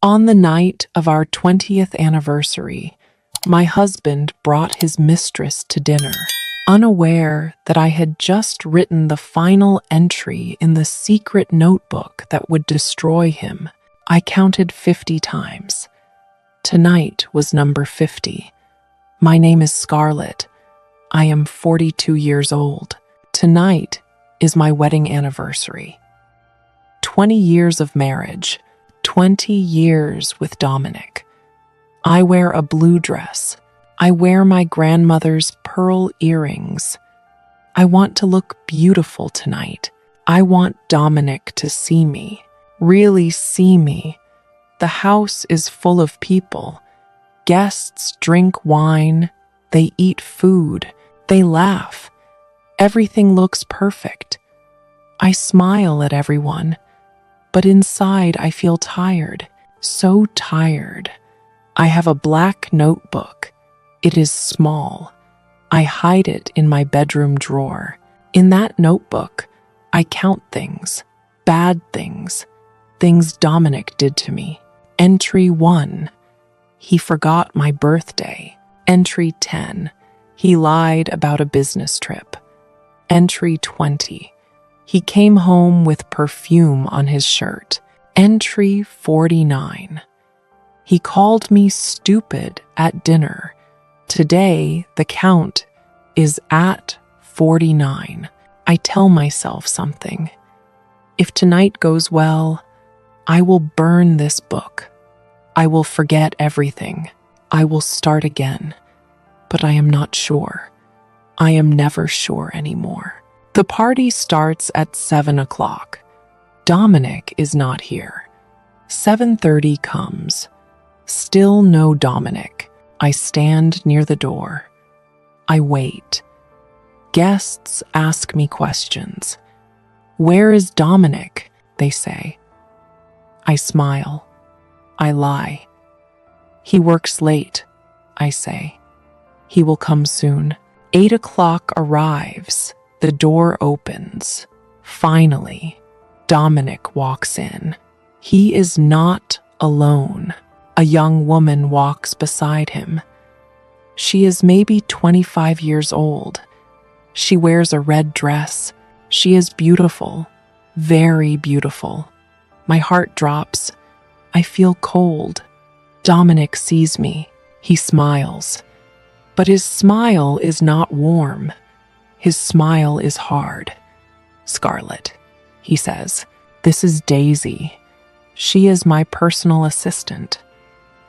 On the night of our 20th anniversary, my husband brought his mistress to dinner, unaware that I had just written the final entry in the secret notebook that would destroy him. I counted 50 times. Tonight was number 50. My name is Scarlett. I am 42 years old. Tonight is my wedding anniversary. 20 years of marriage, 20 years with Dominic. I wear a blue dress. I wear my grandmother's pearl earrings. I want to look beautiful tonight. I want Dominic to see me, really see me. The house is full of people. Guests drink wine. They eat food. They laugh. Everything looks perfect. I smile at everyone. But inside I feel tired, so tired. I have a black notebook. It is small. I hide it in my bedroom drawer. In that notebook, I count things, bad things, things Dominic did to me. Entry 1, he forgot my birthday. Entry 10, he lied about a business trip. Entry 20, he came home with perfume on his shirt. Entry 49. He called me stupid at dinner. Today, the count is at 49. I tell myself something. If tonight goes well, I will burn this book. I will forget everything. I will start again. But I am not sure. I am never sure anymore. The party starts at 7 o'clock. Dominic is not here. 7:30 comes. Still no Dominic. I stand near the door. I wait. Guests ask me questions. Where is Dominic? They say. I smile. I lie. He works late, I say. He will come soon. 8 o'clock arrives. The door opens. Finally, Dominic walks in. He is not alone. A young woman walks beside him. She is maybe 25 years old. She wears a red dress. She is beautiful, very beautiful. My heart drops. I feel cold. Dominic sees me. He smiles. But his smile is not warm. His smile is hard. Scarlett, he says, this is Daisy. She is my personal assistant.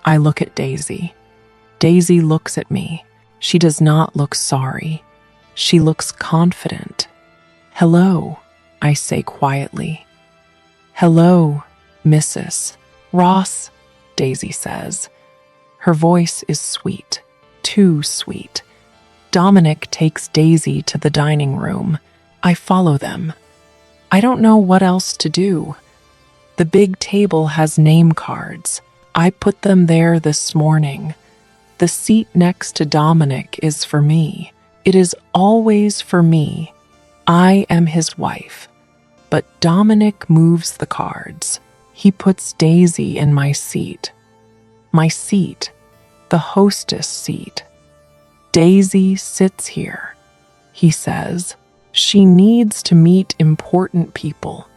I look at Daisy. Daisy looks at me. She does not look sorry. She looks confident. Hello, I say quietly. Hello, Mrs. Ross, Daisy says. Her voice is sweet, too sweet. Dominic takes Daisy to the dining room. I follow them. I don't know what else to do. The big table has name cards. I put them there this morning. The seat next to Dominic is for me. It is always for me. I am his wife. But Dominic moves the cards. He puts Daisy in my seat. My seat, the hostess seat. Daisy sits here, he says. She needs to meet important people.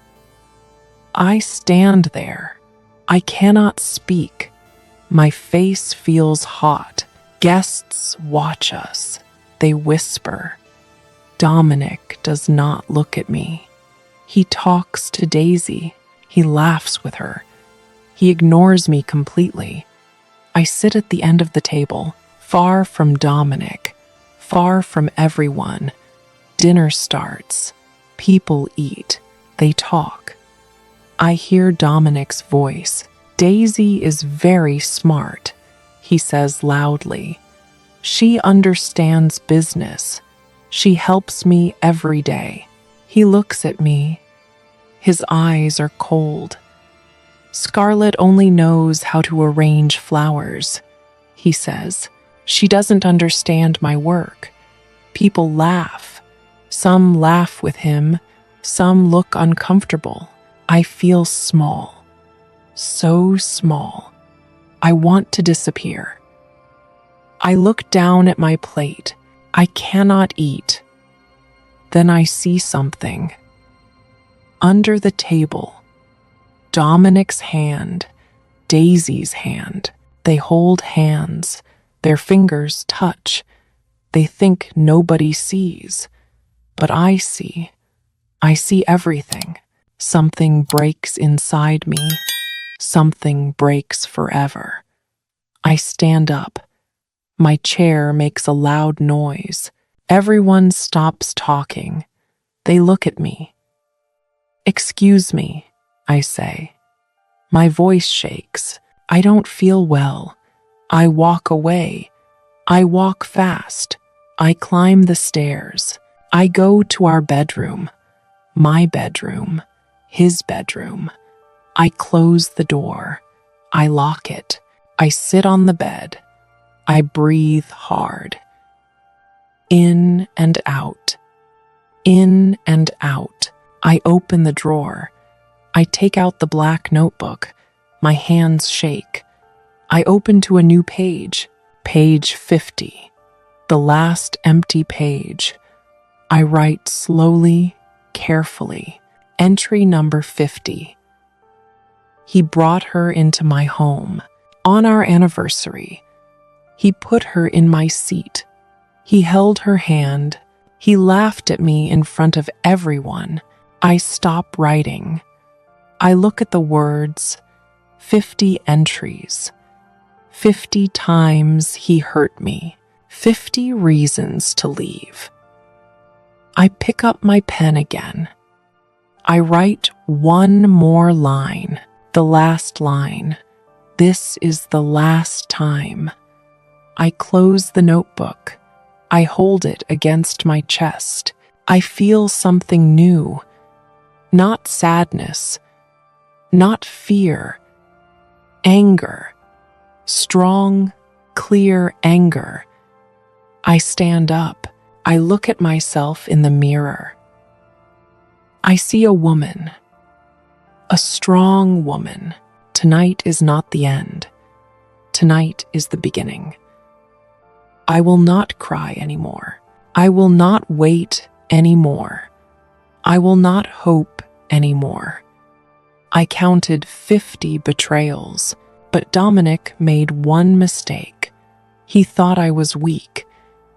I stand there. I cannot speak. My face feels hot. Guests watch us. They whisper. Dominic does not look at me. He talks to Daisy. He laughs with her. He ignores me completely. I sit at the end of the table, far from Dominic, far from everyone. Dinner starts. People eat. They talk. I hear Dominic's voice. Daisy is very smart, he says loudly. She understands business. She helps me every day. He looks at me. His eyes are cold. Scarlett only knows how to arrange flowers, he says. She doesn't understand my work. People laugh. Some laugh with him. Some look uncomfortable. I feel small. so small. I want to disappear. I look down at my plate. I cannot eat. Then I see something. Under the table, Dominic's hand, Daisy's hand. They hold hands. Their fingers touch. They think nobody sees. But I see. I see everything. Something breaks inside me. Something breaks forever. I stand up. My chair makes a loud noise. Everyone stops talking. They look at me. "Excuse me," I say. My voice shakes. I don't feel well. I walk away. I walk fast. I climb the stairs. I go to our bedroom. My bedroom. His bedroom. I close the door. I lock it. I sit on the bed. I breathe hard. In and out. In and out. I open the drawer. I take out the black notebook. My hands shake. I open to a new page. Page 50. The last empty page. I write slowly, carefully. Entry number 50. He brought her into my home. On our anniversary, he put her in my seat. He held her hand. He laughed at me in front of everyone. I stop writing. I look at the words. 50 entries. 50 times he hurt me. 50 reasons to leave. I pick up my pen again. I write one more line. The last line. This is the last time. I close the notebook. I hold it against my chest. I feel something new. Not sadness. Not fear. Anger. Strong, clear anger. I stand up. I look at myself in the mirror. I see a woman. A strong woman. Tonight is not the end. Tonight is the beginning. I will not cry anymore. I will not wait anymore. I will not hope anymore. I counted 50 betrayals, but Dominic made one mistake. He thought I was weak.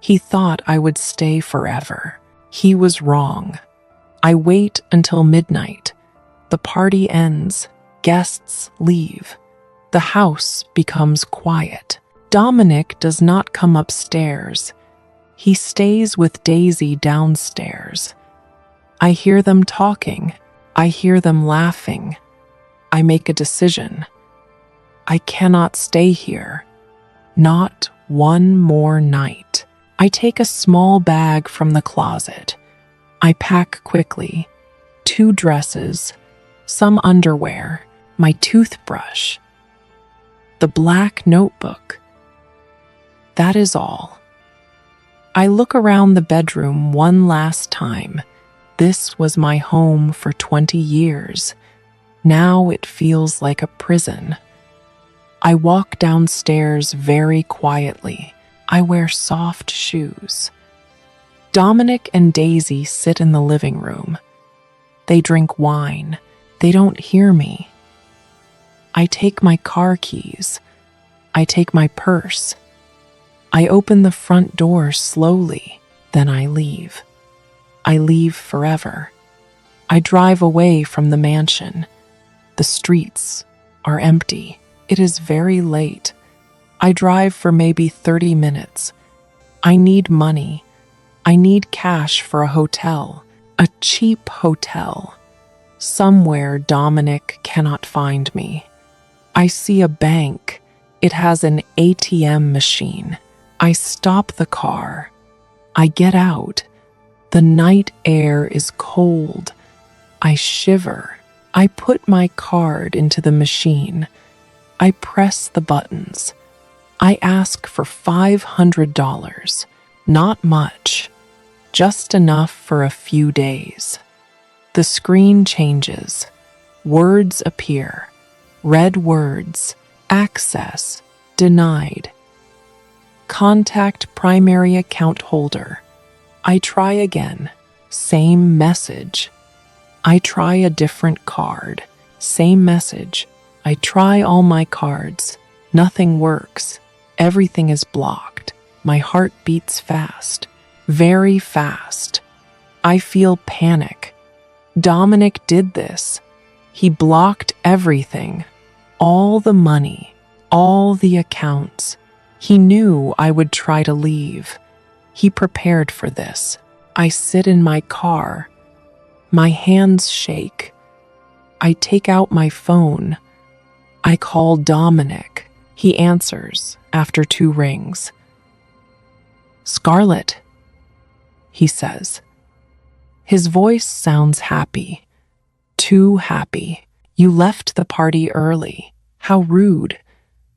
He thought I would stay forever. He was wrong. I wait until midnight. The party ends. Guests leave. The house becomes quiet. Dominic does not come upstairs. He stays with Daisy downstairs. I hear them talking. I hear them laughing. I make a decision. I cannot stay here. Not one more night. I take a small bag from the closet. I pack quickly. 2 dresses, some underwear, my toothbrush, the black notebook. That is all. I look around the bedroom one last time. This was my home for 20 years. Now it feels like a prison. I walk downstairs very quietly. I wear soft shoes. Dominic and Daisy sit in the living room. They drink wine. They don't hear me. I take my car keys. I take my purse. I open the front door slowly. Then I leave. I leave forever. I drive away from the mansion. The streets are empty. It is very late. I drive for maybe 30 minutes. I need money. I need cash for a hotel, a cheap hotel. Somewhere Dominic cannot find me. I see a bank. It has an ATM machine. I stop the car. I get out. The night air is cold. I shiver. I put my card into the machine. I press the buttons. I ask for $500. Not much. Just enough for a few days. The screen changes. Words appear. Red words. Access denied. Contact primary account holder. I try again. Same message. I try a different card. Same message. I try all my cards. Nothing works. Everything is blocked. My heart beats fast. Very fast. I feel panic. Dominic did this. He blocked everything. All the money. All the accounts. He knew I would try to leave. He prepared for this. I sit in my car. My hands shake. I take out my phone. I call Dominic. He answers after 2 rings. "Scarlett," he says. His voice sounds happy. Too happy. "You left the party early. How rude.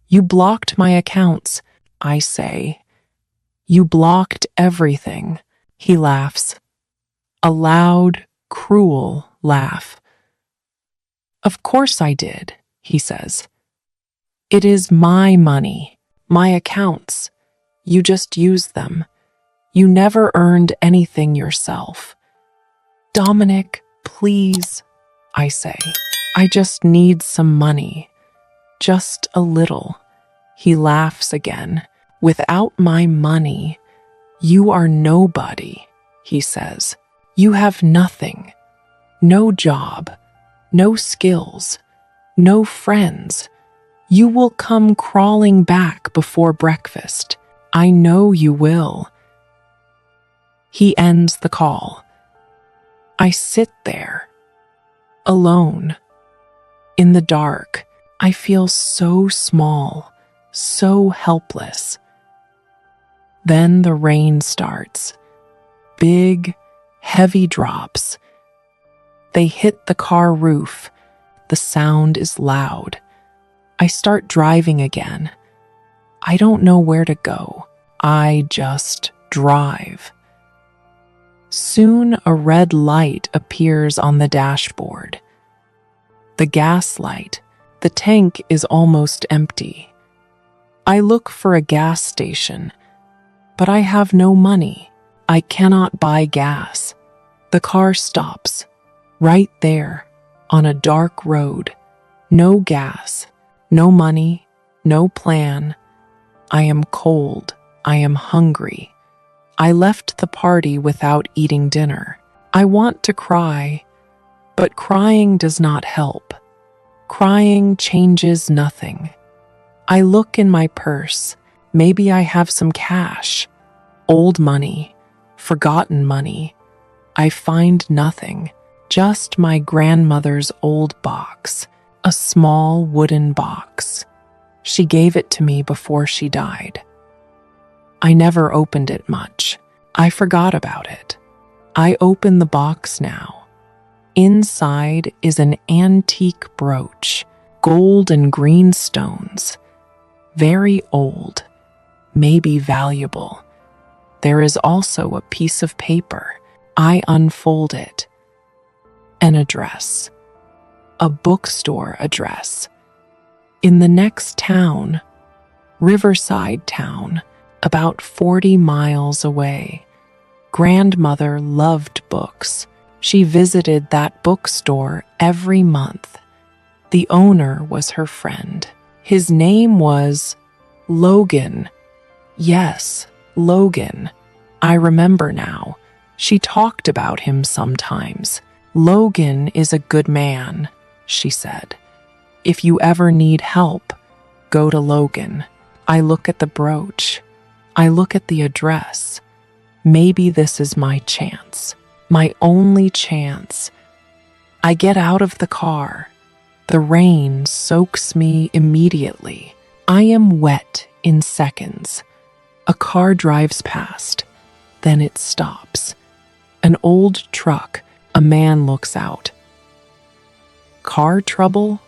You blocked my accounts," I say. "You blocked everything." He laughs. A loud, cruel laugh. "Of course I did," he says. "It is my money, my accounts. You just used them. You never earned anything yourself." "Dominic, please," I say. "I just need some money. Just a little." He laughs again. "Without my money, you are nobody," he says. "You have nothing. No job, no skills, no friends. You will come crawling back before breakfast. I know you will." He ends the call. I sit there, alone, in the dark. I feel so small, so helpless. Then the rain starts. Big, heavy drops. They hit the car roof. The sound is loud. I start driving again. I don't know where to go. I just drive. Soon a red light appears on the dashboard. The gas light. The tank is almost empty. I look for a gas station, but I have no money. I cannot buy gas. The car stops, right there, on a dark road. No gas, no money, no plan. I am cold. I am hungry. I left the party without eating dinner. I want to cry, but crying does not help. Crying changes nothing. I look in my purse. Maybe I have some cash. Old money, forgotten money. I find nothing, just my grandmother's old box, a small wooden box. She gave it to me before she died. I never opened it much. I forgot about it. I open the box now. Inside is an antique brooch, gold and green stones. Very old, maybe valuable. There is also a piece of paper. I unfold it. An address. A bookstore address. In the next town, Riverside Town, about 40 miles away. Grandmother loved books. She visited that bookstore every month. The owner was her friend. His name was Logan. Yes, Logan. I remember now. She talked about him sometimes. "Logan is a good man," she said. "If you ever need help, go to Logan." I look at the brooch. I look at the address. Maybe this is my chance. My only chance. I get out of the car. The rain soaks me immediately. I am wet in seconds. A car drives past. Then it stops. An old truck. A man looks out. "Car trouble?"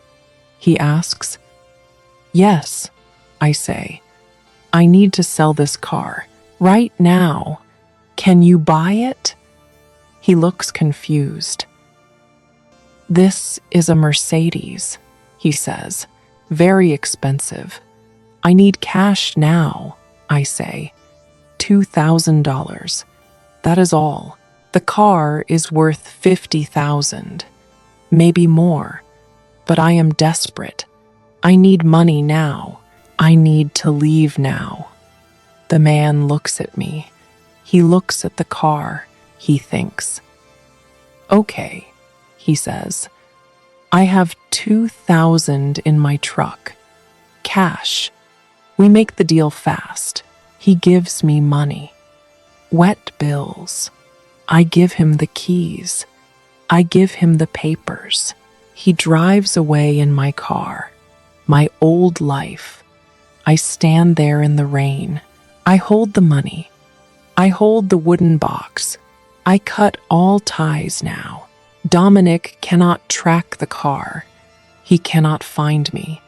he asks. "Yes," I say. "I need to sell this car. Right now. Can you buy it?" He looks confused. "This is a Mercedes," he says. Very expensive. I need cash now, I say. $2,000. That is all. The car is worth $50,000. Maybe more. But I am desperate. I need money now. I need to leave now. The man looks at me. He looks at the car. He thinks. Okay, he says. I have $2,000 in my truck. Cash. We make the deal fast. He gives me money. Wet bills. I give him the keys. I give him the papers. He drives away in my car. My old life. I stand there in the rain. I hold the money. I hold the wooden box. I cut all ties now. Dominic cannot track the car. He cannot find me.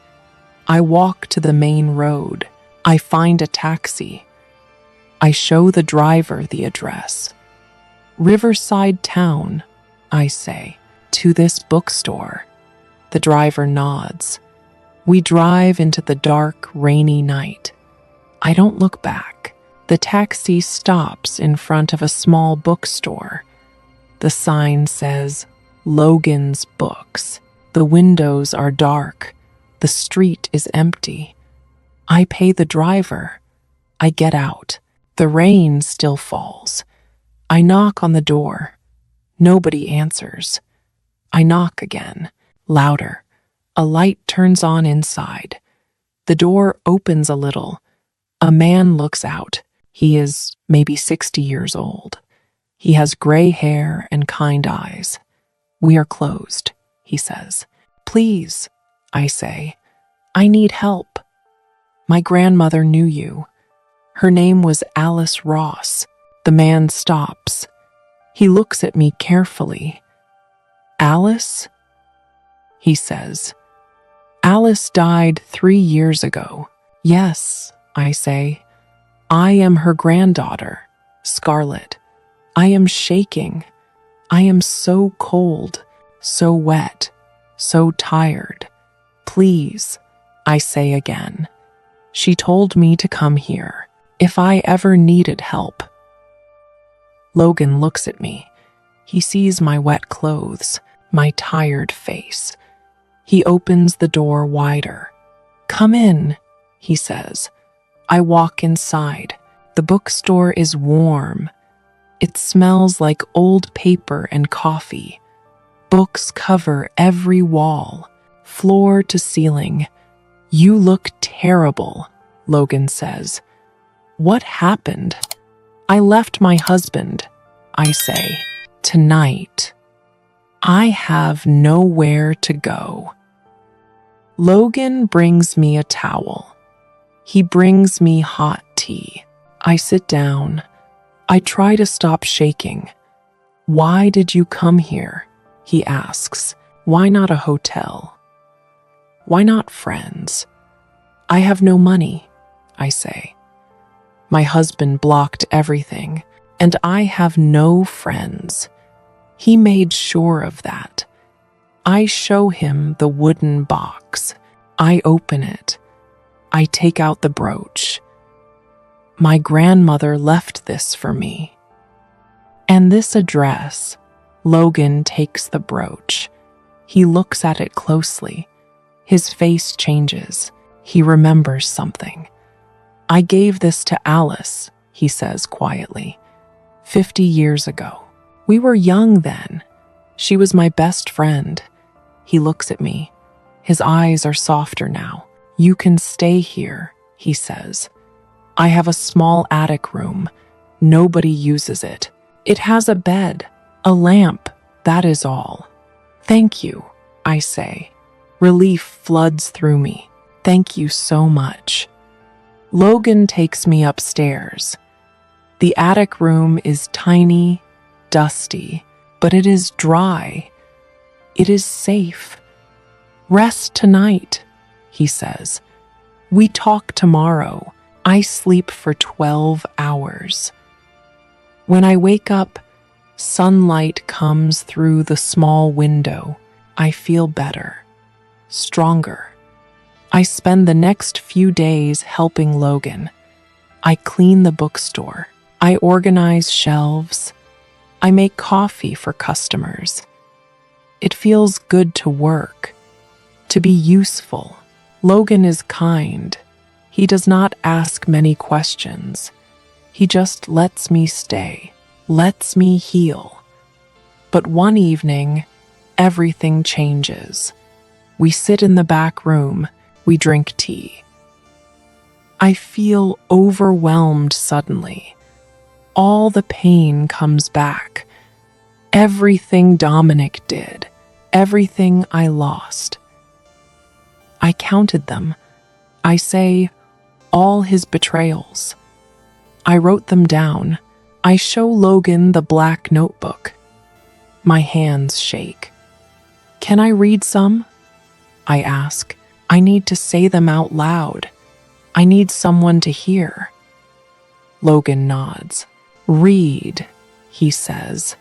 I walk to the main road. I find a taxi. I show the driver the address. Riverside Town, I say, to this bookstore. The driver nods. We drive into the dark, rainy night. I don't look back. The taxi stops in front of a small bookstore. The sign says, Logan's Books. The windows are dark. The street is empty. I pay the driver. I get out. The rain still falls. I knock on the door. Nobody answers. I knock again, louder. A light turns on inside. The door opens a little. A man looks out. He is maybe 60 years old. He has gray hair and kind eyes. We are closed, he says. Please, I say. I need help. My grandmother knew you. Her name was Alice Ross. The man stops. He looks at me carefully. Alice? He says. Alice died 3 years ago. Yes, I say. I am her granddaughter, Scarlett. I am shaking. I am so cold, so wet, so tired. Please, I say again. She told me to come here if I ever needed help. Logan looks at me. He sees my wet clothes, my tired face. He opens the door wider. Come in, he says. I walk inside. The bookstore is warm. It smells like old paper and coffee. Books cover every wall, floor to ceiling. You look terrible, Logan says. What happened? I left my husband, I say, tonight. I have nowhere to go. Logan brings me a towel. He brings me hot tea. I sit down. I try to stop shaking. Why did you come here? He asks. Why not a hotel? Why not friends? I have no money, I say. My husband blocked everything, and I have no friends. He made sure of that. I show him the wooden box. I open it. I take out the brooch. My grandmother left this for me. And this address. Logan takes the brooch. He looks at it closely. His face changes. He remembers something. I gave this to Alice, he says quietly, 50 years ago. We were young then. She was my best friend. He looks at me. His eyes are softer now. You can stay here, he says. I have a small attic room. Nobody uses it. It has a bed, a lamp, that is all. Thank you, I say. Relief floods through me. Thank you so much. Logan takes me upstairs. The attic room is tiny, dusty, but it is dry. It is safe. Rest tonight, he says. We talk tomorrow. I sleep for 12 hours. When I wake up, sunlight comes through the small window. I feel better. stronger. I spend the next few days helping Logan. I clean the bookstore. I organize shelves. I make coffee for customers. It feels good to work, to be useful. Logan is kind. He does not ask many questions. He just lets me stay, lets me heal. But one evening, everything changes. We sit in the back room. We drink tea. I feel overwhelmed suddenly. All the pain comes back. Everything Dominic did, everything I lost. I counted them. I say, all his betrayals. I wrote them down. I show Logan the black notebook. My hands shake. Can I read some? I ask. I need to say them out loud. I need someone to hear. Logan nods. Read, he says.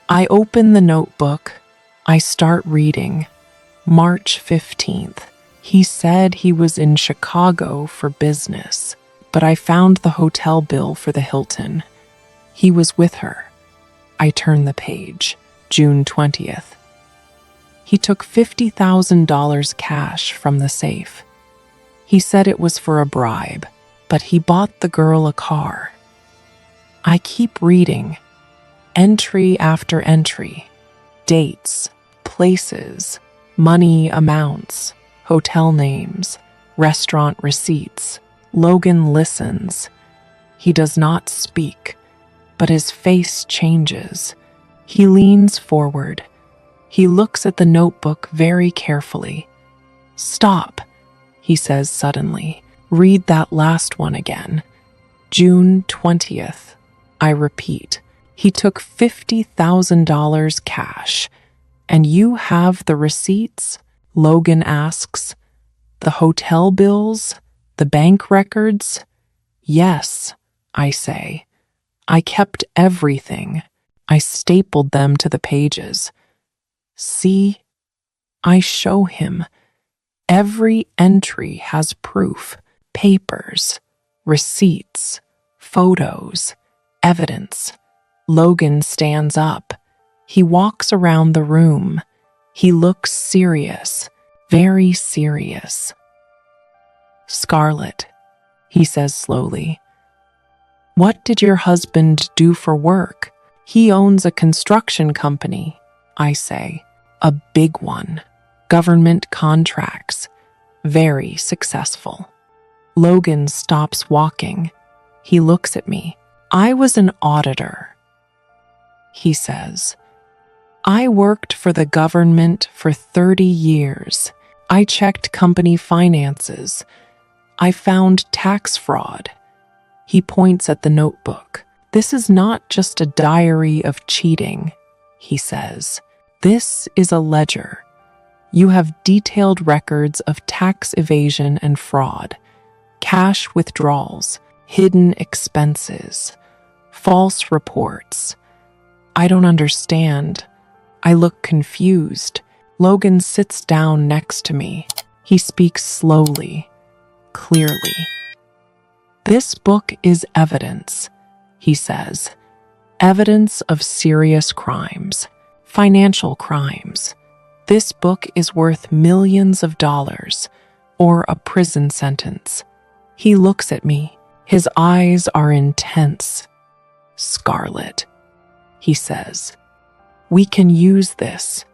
I open the notebook. I start reading. March 15th. He said he was in Chicago for business, but I found the hotel bill for the Hilton. He was with her. I turn the page. June 20th. He took $50,000 cash from the safe. He said it was for a bribe, but he bought the girl a car. I keep reading. Entry after entry. Dates, places, money amounts, hotel names, restaurant receipts. Logan listens. He does not speak, but his face changes. He leans forward. He looks at the notebook very carefully. Stop, he says suddenly. Read that last one again. June 20th. I repeat. He took $50,000 cash. And you have the receipts? Logan asks. The hotel bills? The bank records? Yes, I say. I kept everything. I stapled them to the pages. See? I show him. Every entry has proof. Papers, receipts, photos, evidence. Logan stands up. He walks around the room. He looks serious, very serious. Scarlett, he says slowly. What did your husband do for work? He owns a construction company, I say. A big one. Government contracts. Very successful. Logan stops walking. He looks at me. I was an auditor, he says. I worked for the government for 30 years. I checked company finances. I found tax fraud. He points at the notebook. This is not just a diary of cheating, he says. This is a ledger. You have detailed records of tax evasion and fraud, cash withdrawals, hidden expenses, false reports. I don't understand. I look confused. Logan sits down next to me. He speaks slowly, clearly. This book is evidence, he says. Evidence of serious crimes, financial crimes. This book is worth millions of dollars or a prison sentence. He looks at me. His eyes are intense. Scarlett, he says. We can use this.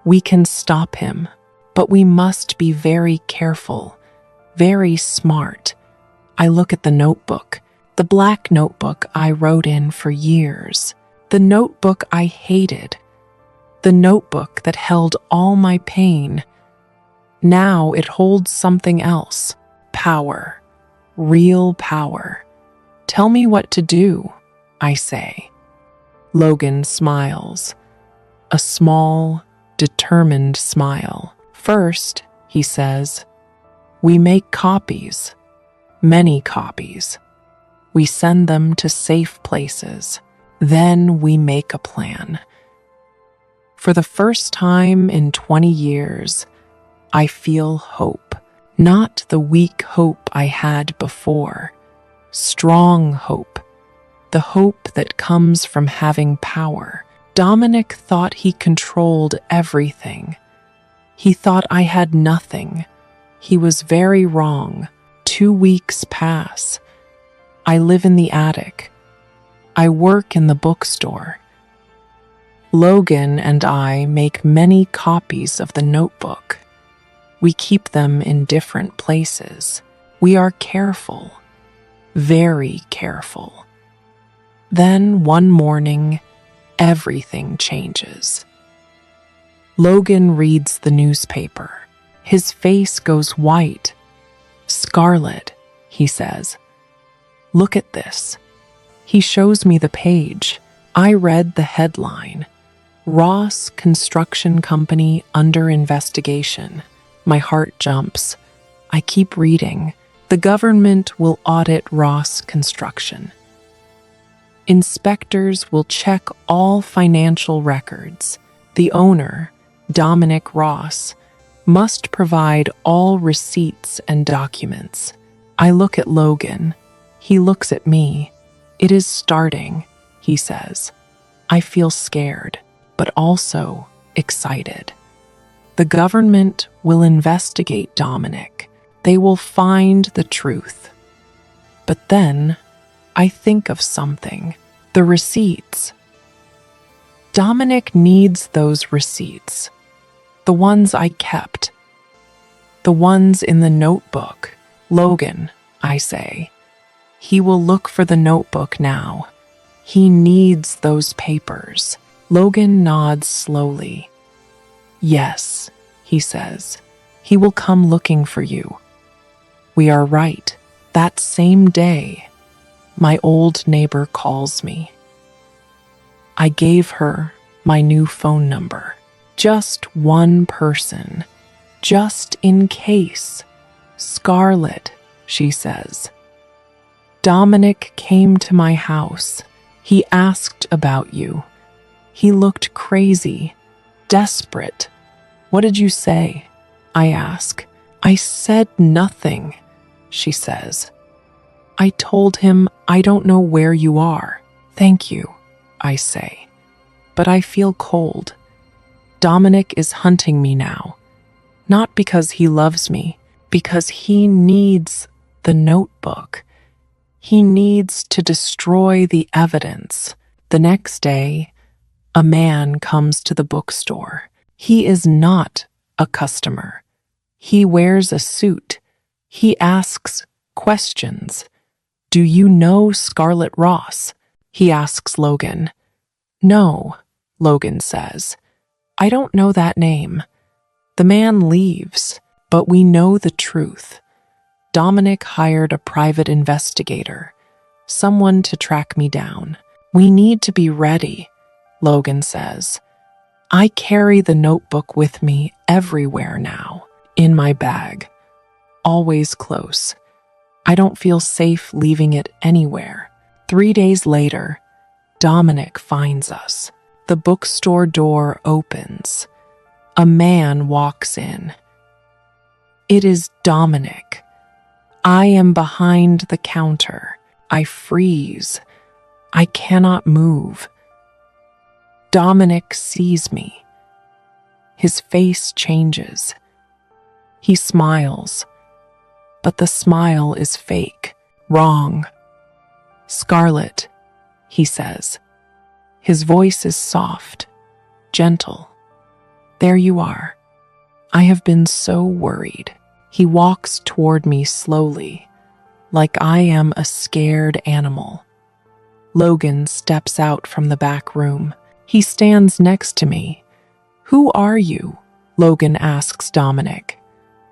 We can stop him, but we must be very careful, very smart. I look at the notebook, the black notebook I wrote in for years, the notebook I hated, the notebook that held all my pain. Now it holds something else, power, real power. Tell me what to do, I say. Logan smiles, a small, determined smile. First, he says, we make copies. Many copies. We send them to safe places. Then we make a plan. For the first time in 20 years, I feel hope. Not the weak hope I had before. Strong hope. The hope that comes from having power. Dominic thought he controlled everything. He thought I had nothing. He was very wrong. 2 weeks pass. I live in the attic. I work in the bookstore. Logan and I make many copies of the notebook. We keep them in different places. We are careful, very careful. Then one morning, everything changes. Logan reads the newspaper. His face goes white. "Scarlet," he says. "Look at this." He shows me the page. I read the headline. Ross Construction Company under investigation. My heart jumps. I keep reading. The government will audit Ross Construction. Inspectors will check all financial records. The owner, Dominic Ross, must provide all receipts and documents. I look at Logan. He looks at me. "It is starting," he says. I feel scared, but also excited. The government will investigate Dominic. They will find the truth. But then I think of something. The receipts. Dominic needs those receipts. The ones I kept. The ones in the notebook. "Logan," I say. "He will look for the notebook now. He needs those papers." Logan nods slowly. "Yes," he says. "He will come looking for you." We are right. That same day, my old neighbor calls me. I gave her my new phone number. Just one person. Just in case. "Scarlet," she says. "Dominic came to my house. He asked about you. He looked crazy, desperate." "What did you say?" I ask. "I said nothing," she says. "I told him I don't know where you are." "Thank you," I say. But I feel cold. Dominic is hunting me now. Not because he loves me, because he needs the notebook. He needs to destroy the evidence. The next day, a man comes to the bookstore. He is not a customer. He wears a suit. He asks questions. "Do you know Scarlett Ross?" he asks Logan. "No," Logan says. "I don't know that name." The man leaves, but we know the truth. Dominic hired a private investigator, someone to track me down. "We need to be ready," Logan says. "I carry the notebook with me everywhere now, in my bag, always close. I don't feel safe leaving it anywhere." 3 days later, Dominic finds us. The bookstore door opens. A man walks in. It is Dominic. I am behind the counter. I freeze. I cannot move. Dominic sees me. His face changes. He smiles, but the smile is fake, wrong. "Scarlet," he says. His voice is soft, gentle. "There you are. I have been so worried." He walks toward me slowly, like I am a scared animal. Logan steps out from the back room. He stands next to me. "Who are you?" Logan asks Dominic.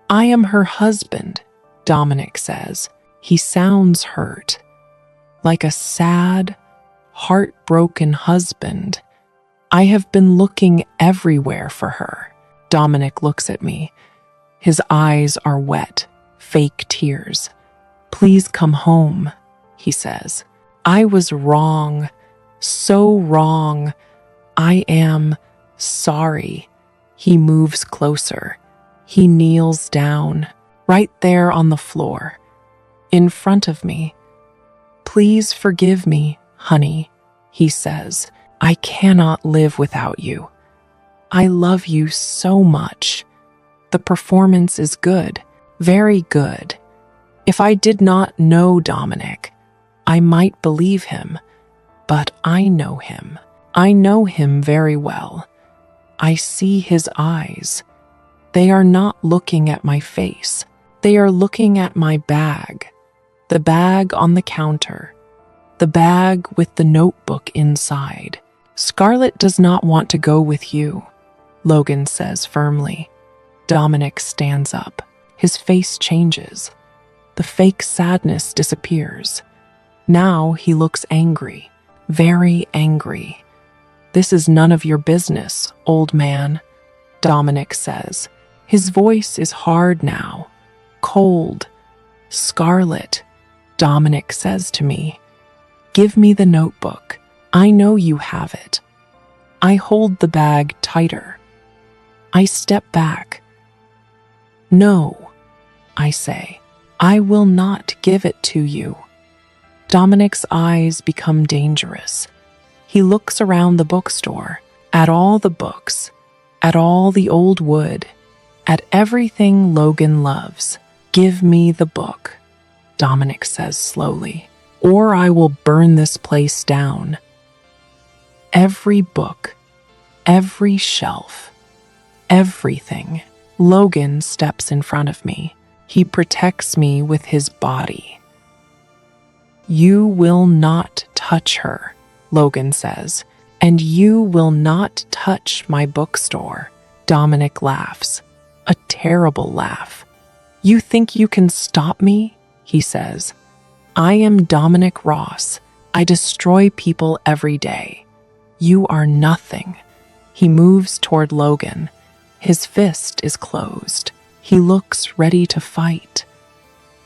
"I am her husband," Dominic says. He sounds hurt, like a sad, heartbroken husband. "I have been looking everywhere for her." Dominic looks at me. His eyes are wet, fake tears. "Please come home," he says. "I was wrong, so wrong. I am sorry." He moves closer. He kneels down, right there on the floor, in front of me. "Please forgive me, honey," he says. "I cannot live without you. I love you so much. The performance is good, very good. If I did not know Dominic, I might believe him, but I know him. I know him very well. I see his eyes. They are not looking at my face. They are looking at my bag, the bag on the counter, the bag with the notebook inside. Scarlett does not want to go with you," Logan says firmly. Dominic stands up. His face changes. The fake sadness disappears. Now he looks angry, very angry. "This is none of your business, old man," Dominic says. His voice is hard now, cold. "Scarlett," Dominic says to me, "give me the notebook. I know you have it." I hold the bag tighter. I step back. "No," I say, "I will not give it to you." Dominic's eyes become dangerous. He looks around the bookstore, at all the books, at all the old wood, at everything Logan loves. "Give me the book," Dominic says slowly, "or I will burn this place down." Every book, every shelf, everything. Logan steps in front of me. He protects me with his body. "You will not touch her," Logan says, "and you will not touch my bookstore." Dominic laughs, a terrible laugh. "You think you can stop me?" he says. "I am Dominic Ross. I destroy people every day. You are nothing." He moves toward Logan. His fist is closed. He looks ready to fight.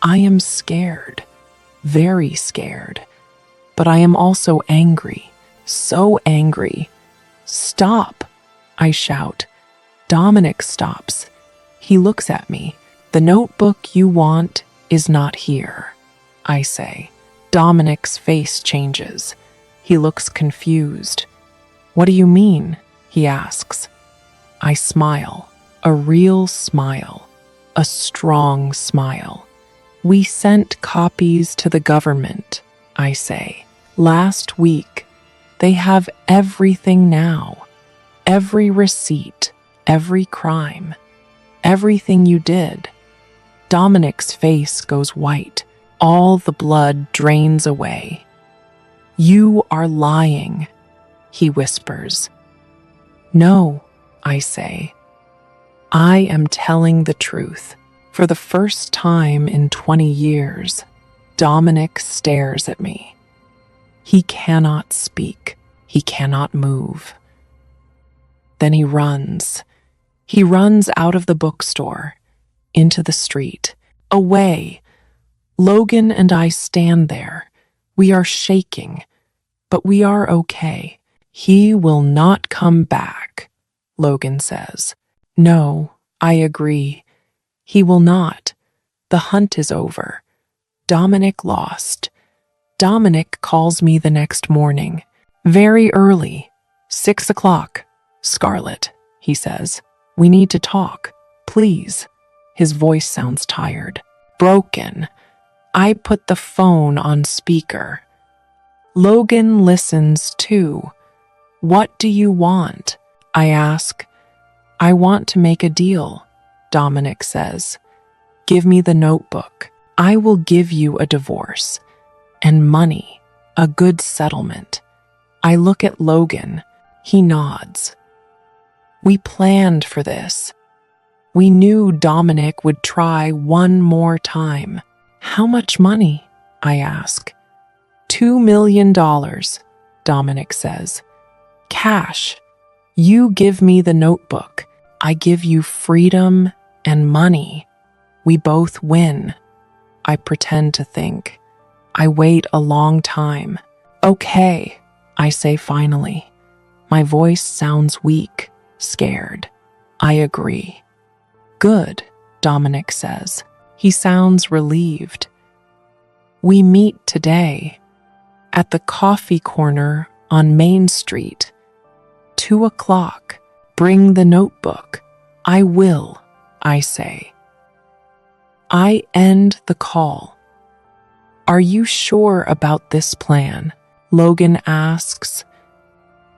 I am scared, very scared, but I am also angry, so angry. "Stop," I shout. Dominic stops. He looks at me. "The notebook you want is not here," I say. Dominic's face changes. He looks confused. "What do you mean?" he asks. I smile, a real smile, a strong smile. "We sent copies to the government," I say. "Last week. They have everything now. Every receipt, every crime, everything you did." Dominic's face goes white. All the blood drains away. "You are lying," he whispers. "No," I say. "I am telling the truth." For the first time in 20 years, Dominic stares at me. He cannot speak. He cannot move. Then he runs. He runs out of the bookstore, into the street, away. Logan and I stand there. We are shaking, but we are okay. "He will not come back," Logan says. "No, I agree. He will not. The hunt is over. Dominic lost." Dominic calls me the next morning, very early, 6 o'clock. "Scarlett," he says, "we need to talk, please." His voice sounds tired, broken. I put the phone on speaker. Logan listens too. "What do you want?" I ask. "I want to make a deal," Dominic says. "Give me the notebook. I will give you a divorce. And money, a good settlement." I look at Logan. He nods. We planned for this. We knew Dominic would try one more time. "How much money?" I ask. $2 million, Dominic says. "Cash. You give me the notebook. I give you freedom and money. We both win." I pretend to think. I wait a long time. "Okay," I say finally. My voice sounds weak, scared. "I agree." Good, Dominic says. He sounds relieved. We meet today at the coffee corner on Main Street. 2:00. Bring the notebook. I will, I say. I end the call. Are you sure about this plan? Logan asks.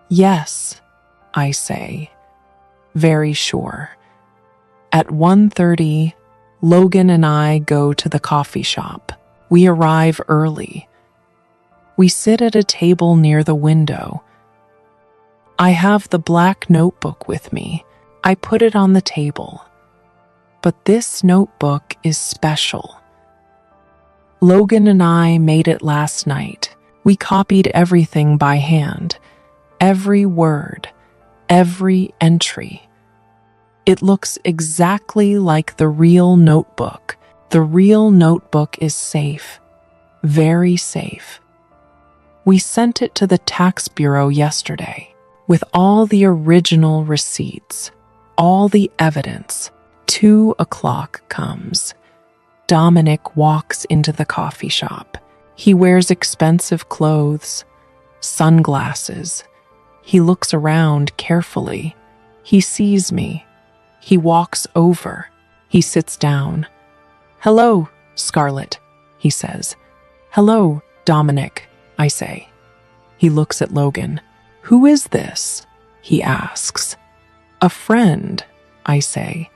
Yes, I say. Very sure. At 1:30, Logan and I go to the coffee shop. We arrive early. We sit at a table near the window. I have the black notebook with me. I put it on the table. But this notebook is special. Logan and I made it last night. We copied everything by hand. Every word, every entry. It looks exactly like the real notebook. The real notebook is safe. Very safe. We sent it to the tax bureau yesterday with all the original receipts, all the evidence. 2:00 comes. Dominic walks into the coffee shop. He wears expensive clothes, sunglasses. He looks around carefully. He sees me. He walks over. He sits down. Hello, Scarlett, he says. Hello, Dominic, I say. He looks at Logan. Who is this? He asks. A friend, I say.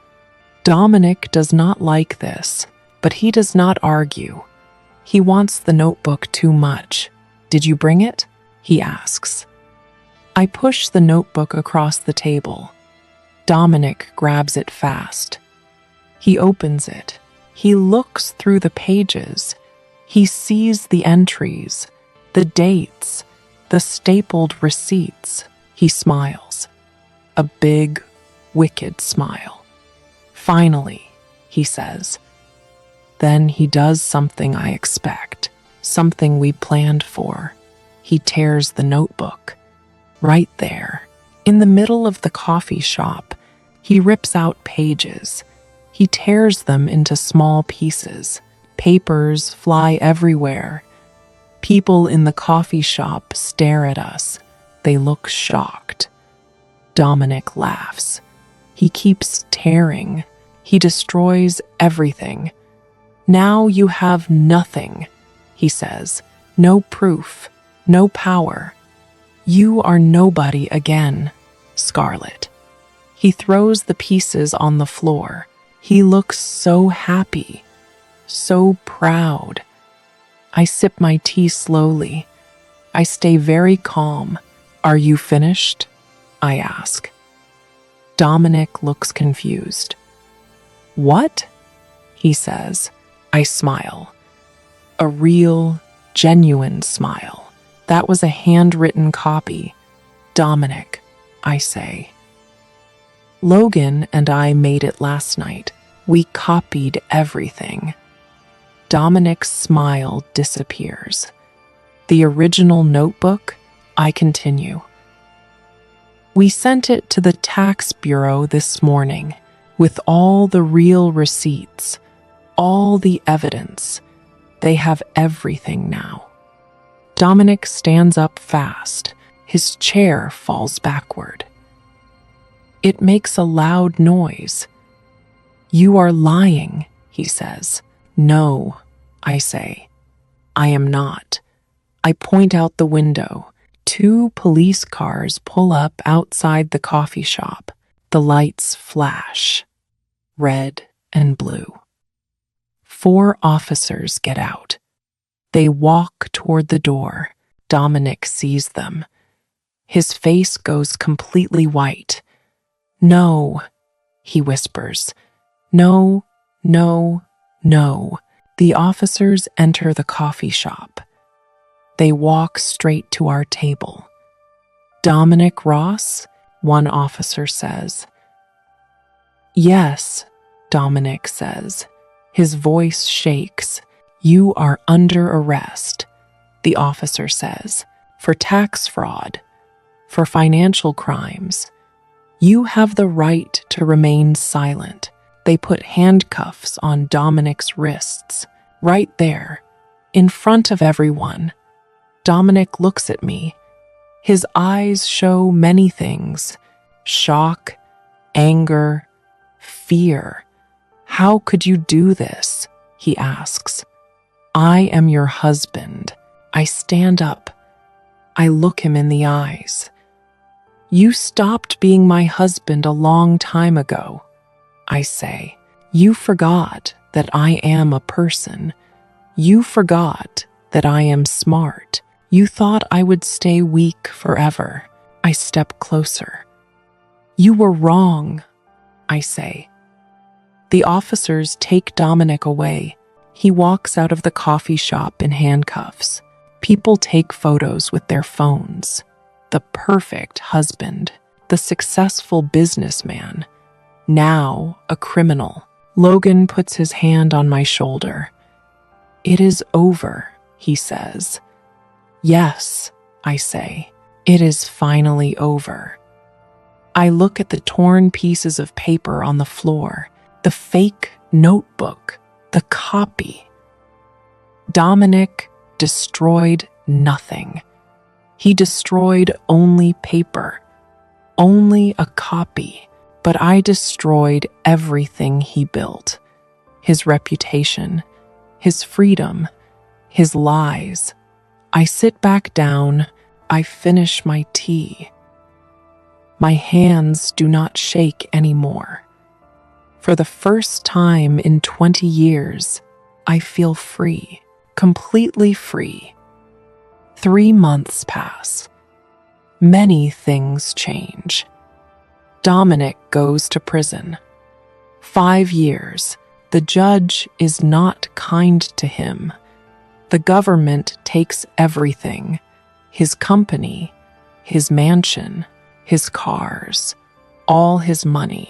Dominic does not like this, but he does not argue. He wants the notebook too much. Did you bring it? He asks. I push the notebook across the table. Dominic grabs it fast. He opens it. He looks through the pages. He sees the entries, the dates, the stapled receipts. He smiles. A big, wicked smile. Finally, he says. Then he does something I expect, something we planned for. He tears the notebook. Right there, in the middle of the coffee shop, he rips out pages. He tears them into small pieces. Papers fly everywhere. People in the coffee shop stare at us. They look shocked. Dominic laughs. He keeps tearing. He destroys everything. Now you have nothing, he says. No proof, no power. You are nobody again, Scarlett. He throws the pieces on the floor. He looks so happy, so proud. I sip my tea slowly. I stay very calm. Are you finished? I ask. Dominic looks confused. What? He says. I smile. A real, genuine smile. That was a handwritten copy. Dominic, I say. Logan and I made it last night. We copied everything. Dominic's smile disappears. The original notebook, I continue. We sent it to the tax bureau this morning with all the real receipts, all the evidence. They have everything now. Dominic stands up fast. His chair falls backward. It makes a loud noise. You are lying, he says. No, I say. I am not. I point out the window. 2 police cars pull up outside the coffee shop. The lights flash, red and blue. 4 officers get out. They walk toward the door. Dominic sees them. His face goes completely white. No, he whispers. No, no, no. The officers enter the coffee shop. They walk straight to our table. Dominic Ross, one officer says. Yes, Dominic says. His voice shakes. You are under arrest, the officer says, for tax fraud, for financial crimes. You have the right to remain silent. They put handcuffs on Dominic's wrists, right there, in front of everyone. Dominic looks at me. His eyes show many things: shock, anger, fear. "How could you do this?" he asks. "I am your husband." I stand up. I look him in the eyes. "You stopped being my husband a long time ago," I say. "You forgot that I am a person. You forgot that I am smart. You thought I would stay weak forever." I step closer. "You were wrong," I say. The officers take Dominic away. He walks out of the coffee shop in handcuffs. People take photos with their phones. The perfect husband, the successful businessman, now a criminal. Logan puts his hand on my shoulder. "It is over," he says. "Yes," I say. "It is finally over." I look at the torn pieces of paper on the floor, the fake notebook, the copy. Dominic destroyed nothing. He destroyed only paper, only a copy, but I destroyed everything he built: his reputation, his freedom, his lies. I sit back down. I finish my tea. My hands do not shake anymore. For the first time in 20 years, I feel free, completely free. 3 months pass. Many things change. Dominic goes to prison. 5 years. The judge is not kind to him. The government takes everything: his company, his mansion, his cars, all his money,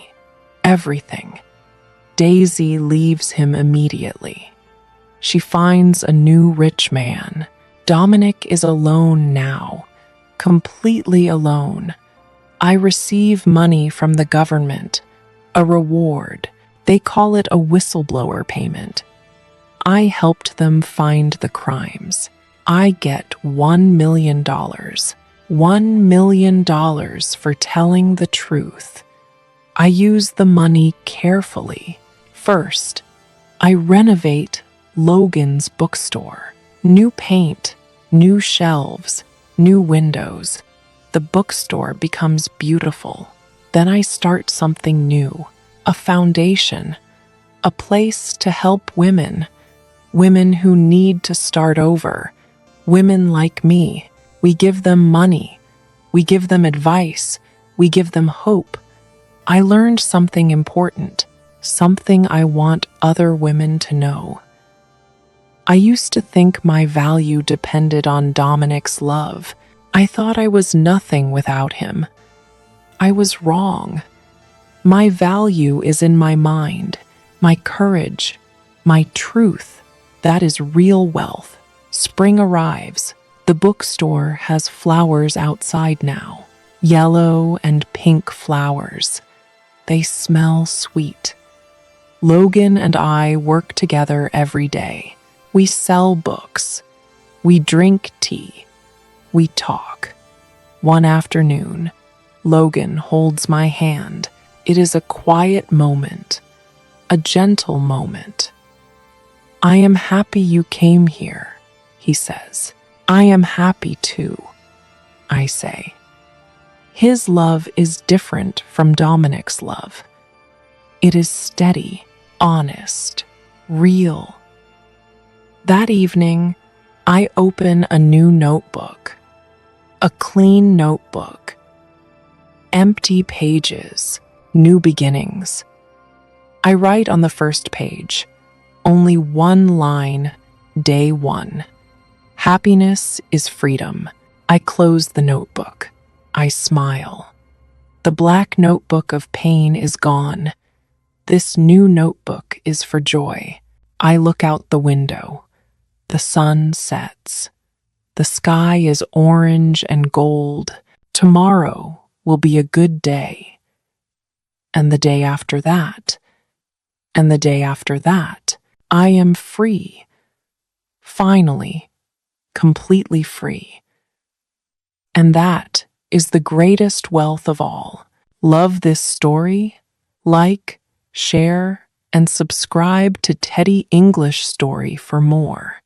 everything. Daisy leaves him immediately. She finds a new rich man. Dominic is alone now, completely alone. I receive money from the government, a reward. They call it a whistleblower payment. I helped them find the crimes. I get $1 million. $1 million for telling the truth. I use the money carefully. First, I renovate Logan's bookstore. New paint, new shelves, new windows. The bookstore becomes beautiful. Then I start something new, a foundation, a place to help women who need to start over, women like me. We give them money, we give them advice, we give them hope. I learned something important, something I want other women to know. I used to think my value depended on Dominic's love. I thought I was nothing without him. I was wrong. My value is in my mind, my courage, my truth. That is real wealth. Spring arrives. The bookstore has flowers outside now, yellow and pink flowers. They smell sweet. Logan and I work together every day. We sell books. We drink tea. We talk. One afternoon, Logan holds my hand. It is a quiet moment, a gentle moment. "I am happy you came here," he says. "I am happy too," I say. His love is different from Dominic's love. It is steady, honest, real. That evening, I open a new notebook, a clean notebook. Empty pages, new beginnings. I write on the first page, only one line, day 1. Happiness is freedom. I close the notebook. I smile. The black notebook of pain is gone. This new notebook is for joy. I look out the window. The sun sets. The sky is orange and gold. Tomorrow will be a good day. And the day after that, And the day after that, I am free. Finally, completely free. And that is the greatest wealth of all. Love this story? Like, share, and subscribe to Teddy English Story for more.